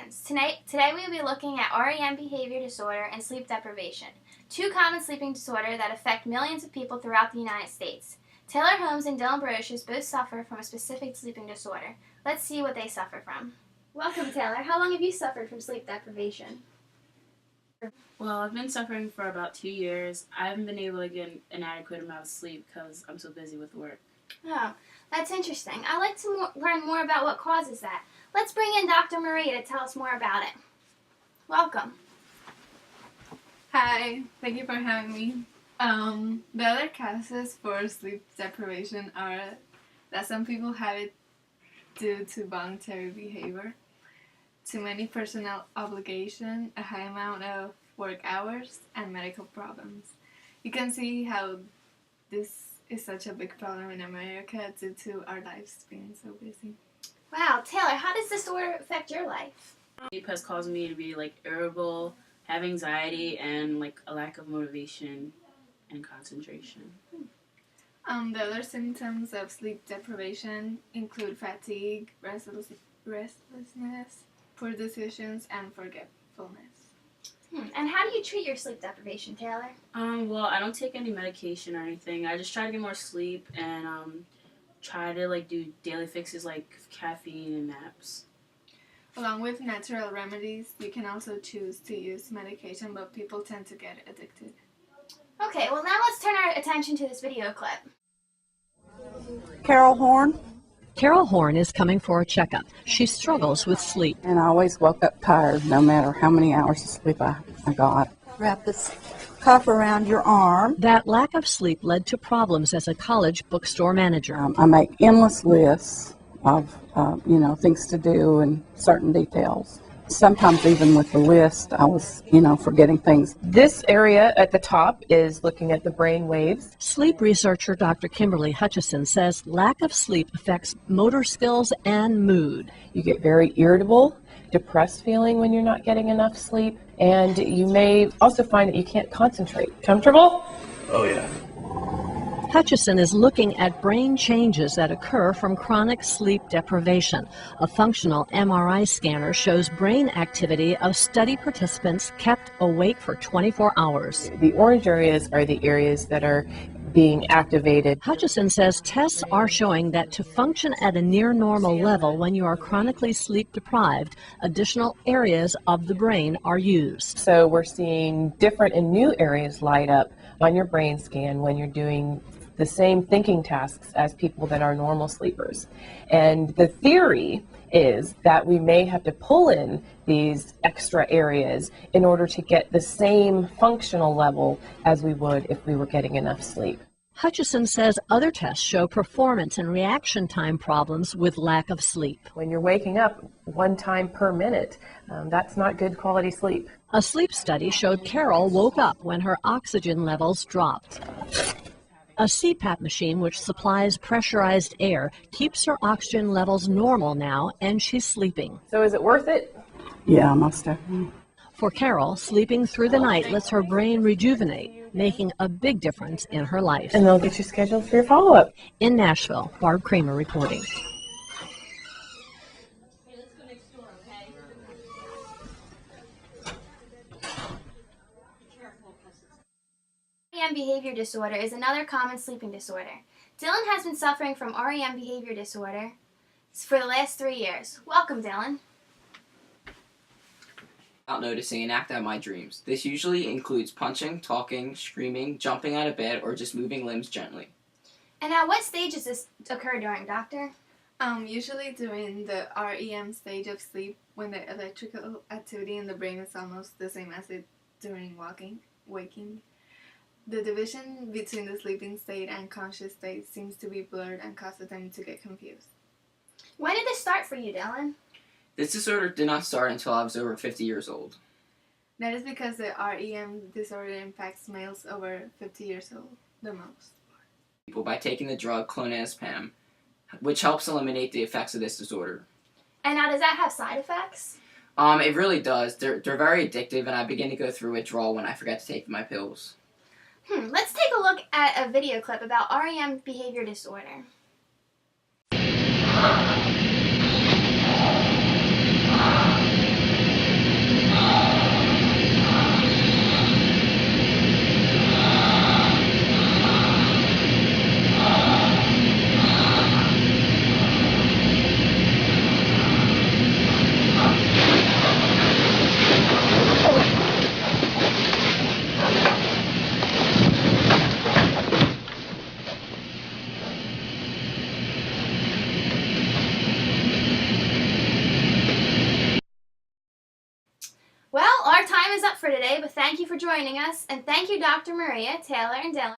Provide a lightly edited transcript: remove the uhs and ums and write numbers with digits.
Americans. Today we will be looking at REM behavior disorder and sleep deprivation, two common sleeping disorders that affect millions of people throughout the United States. Taylor Holmes and Dylan Brocious both suffer from a specific sleeping disorder. Let's see what they suffer from. Welcome, Taylor. How long have you suffered from sleep deprivation? Well, I've been suffering for about 2 years. I haven't been able to get an adequate amount of sleep because I'm so busy with work. Oh, that's interesting. I'd like to learn more about what causes that. Let's bring in Dr. Maria to tell us more about it. Welcome. Hi, thank you for having me. The other causes for sleep deprivation are that some people have it due to voluntary behavior, too many personal obligations, a high amount of work hours, and medical problems. You can see how this is such a big problem in America due to our lives being so busy. Wow, Taylor, how does this disorder affect your life? Sleep has caused me to be irritable, have anxiety, and a lack of motivation and concentration. The other symptoms of sleep deprivation include fatigue, restlessness, poor decisions, and forgetfulness. And how do you treat your sleep deprivation, Taylor? Well, I don't take any medication or anything. I just try to get more sleep and try to do daily fixes like caffeine and naps. Along with natural remedies, you can also choose to use medication, but people tend to get addicted. Okay, well now let's turn our attention to this video clip. Carol Horn. Carol Horn is coming for a checkup. She struggles with sleep. And I always woke up tired no matter how many hours of sleep I got. Wrap this cuff around your arm. That lack of sleep led to problems as a college bookstore manager. I make endless lists of, things to do and certain details. Sometimes even with the list, I was, forgetting things. This area at the top is looking at the brain waves. Sleep researcher Dr. Kimberly Hutchison says lack of sleep affects motor skills and mood. You get very irritable, depressed feeling when you're not getting enough sleep, and you may also find that you can't concentrate. Comfortable? Oh, yeah. Hutchison is looking at brain changes that occur from chronic sleep deprivation. A functional MRI scanner shows brain activity of study participants kept awake for 24 hours. The orange areas are the areas that are being activated. Hutchison says tests are showing that to function at a near normal level when you are chronically sleep deprived, additional areas of the brain are used. So we're seeing different and new areas light up on your brain scan when you're doing the same thinking tasks as people that are normal sleepers. And the theory is that we may have to pull in these extra areas in order to get the same functional level as we would if we were getting enough sleep. Hutchison says other tests show performance and reaction time problems with lack of sleep. When you're waking up 1 time per minute, that's not good quality sleep. A sleep study showed Carol woke up when her oxygen levels dropped. A CPAP machine, which supplies pressurized air, keeps her oxygen levels normal now, and she's sleeping. So is it worth it? Yeah, most definitely. For Carol, sleeping through the night lets her brain rejuvenate, making a big difference in her life. And they'll get you scheduled for your follow-up. In Nashville, Barb Kramer reporting. REM behavior disorder is another common sleeping disorder. Dylan has been suffering from REM behavior disorder for the last 3 years. Welcome, Dylan. Out noticing and act out my dreams. This usually includes punching, talking, screaming, jumping out of bed, or just moving limbs gently. And at what stage does this occur during, Doctor? Usually during the REM stage of sleep, when the electrical activity in the brain is almost the same as it during waking. The division between the sleeping state and conscious state seems to be blurred and causes them to get confused. When did this start for you, Dylan? This disorder did not start until I was over 50 years old. That is because the REM disorder impacts males over 50 years old the most. People by taking the drug clonazepam, which helps eliminate the effects of this disorder. And now, does that have side effects? It really does. They're very addictive, and I begin to go through withdrawal when I forget to take my pills. Let's take a look at a video clip about REM behavior disorder. Our time is up for today, but thank you for joining us, and thank you Dr. Maria, Taylor, and Dylan.